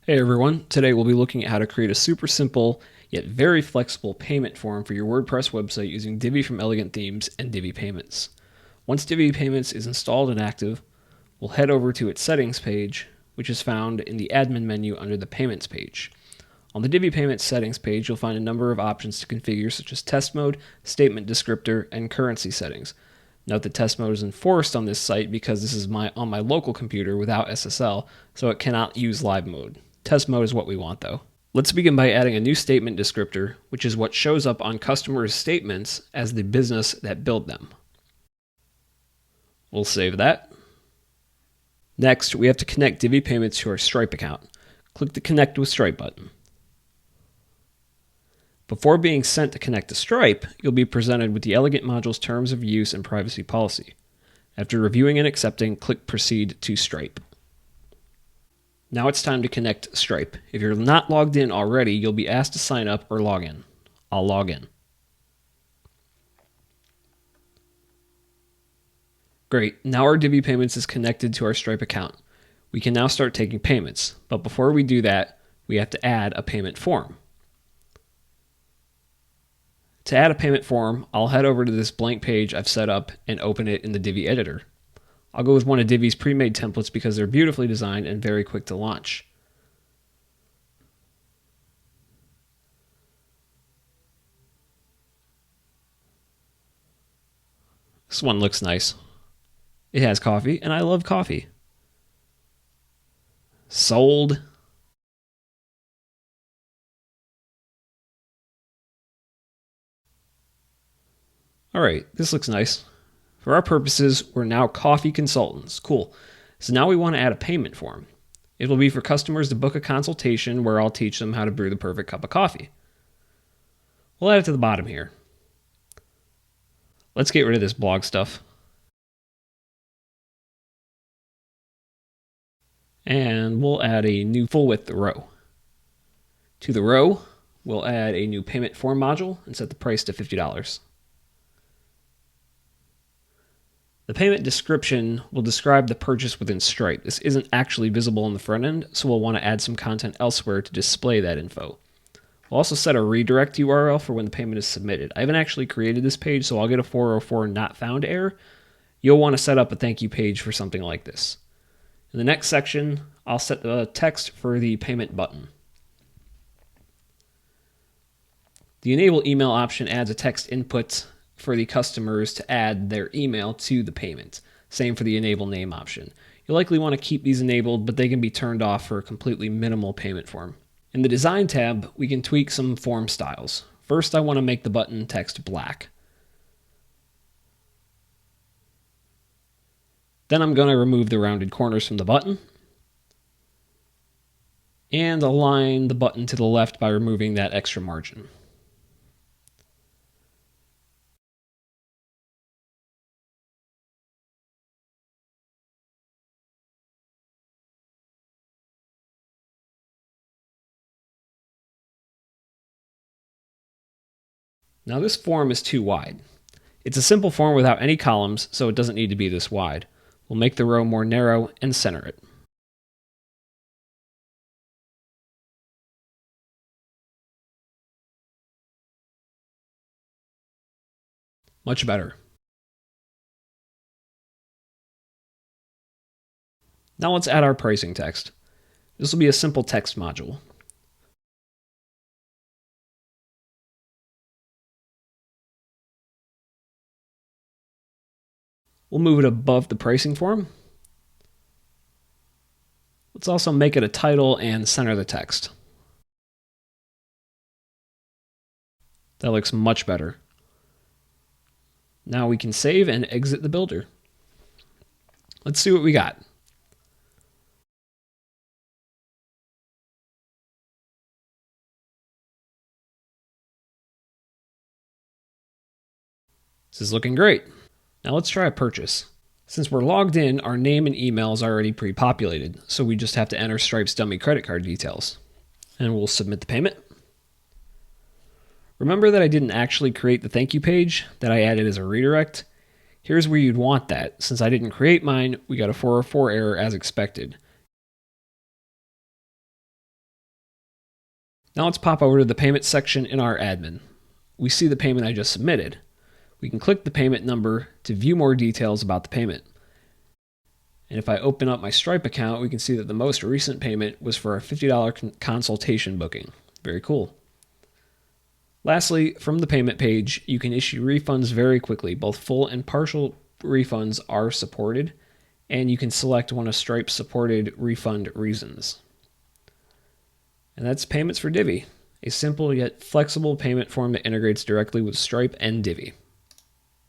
Hey everyone, today we'll be looking at how to create a super simple yet very flexible payment form for your WordPress website using Divi from Elegant Themes and Divi Payments. Once Divi Payments is installed and active, we'll head over to its settings page, which is found in the admin menu under the payments page. On the Divi Payments settings page, you'll find a number of options to configure such as test mode, statement descriptor, and currency settings. Note that test mode is enforced on this site because this is on my local computer without SSL, so it cannot use live mode. Test mode is what we want though. Let's begin by adding a new statement descriptor, which is what shows up on customers' statements as the business that billed them. We'll save that. Next, we have to connect Divi Payments to our Stripe account. Click the Connect with Stripe button. Before being sent to connect to Stripe, you'll be presented with the Elegant module's terms of use and privacy policy. After reviewing and accepting, click Proceed to Stripe. Now it's time to connect Stripe. If you're not logged in already, you'll be asked to sign up or log in. I'll log in. Great, now our Divi Payments is connected to our Stripe account. We can now start taking payments, but before we do that, we have to add a payment form. To add a payment form, I'll head over to this blank page I've set up and open it in the Divi editor. I'll go with one of Divi's pre-made templates because they're beautifully designed and very quick to launch. This one looks nice. It has coffee, and I love coffee. Sold. Alright, this looks nice. For our purposes, we're now coffee consultants. Cool. So now we want to add a payment form. It will be for customers to book a consultation where I'll teach them how to brew the perfect cup of coffee. We'll add it to the bottom here. Let's get rid of this blog stuff. And we'll add a new full width row. To the row, we'll add a new payment form module and set the price to $50. The payment description will describe the purchase within Stripe. This isn't actually visible on the front end, so we'll want to add some content elsewhere to display that info. We'll also set a redirect URL for when the payment is submitted. I haven't actually created this page, so I'll get a 404 not found error. You'll want to set up a thank you page for something like this. In the next section, I'll set the text for the payment button. The enable email option adds a text input for the customers to add their email to the payment. Same for the enable name option. You'll likely want to keep these enabled, but they can be turned off for a completely minimal payment form. In the design tab, we can tweak some form styles. First, I want to make the button text black. Then I'm going to remove the rounded corners from the button and align the button to the left by removing that extra margin. Now this form is too wide. It's a simple form without any columns, so it doesn't need to be this wide. We'll make the row more narrow and center it. Much better. Now let's add our pricing text. This will be a simple text module. We'll move it above the pricing form. Let's also make it a title and center the text. That looks much better. Now we can save and exit the builder. Let's see what we got. This is looking great. Now let's try a purchase. Since we're logged in, our name and email is already pre-populated, so we just have to enter Stripe's dummy credit card details. And we'll submit the payment. Remember that I didn't actually create the thank you page that I added as a redirect? Here's where you'd want that. Since I didn't create mine, we got a 404 error as expected. Now let's pop over to the payment section in our admin. We see the payment I just submitted. We can click the payment number to view more details about the payment. And if I open up my Stripe account, we can see that the most recent payment was for a $50 consultation booking. Very cool. Lastly, from the payment page, you can issue refunds very quickly. Both full and partial refunds are supported, and you can select one of Stripe's supported refund reasons. And that's payments for Divi, a simple yet flexible payment form that integrates directly with Stripe and Divi.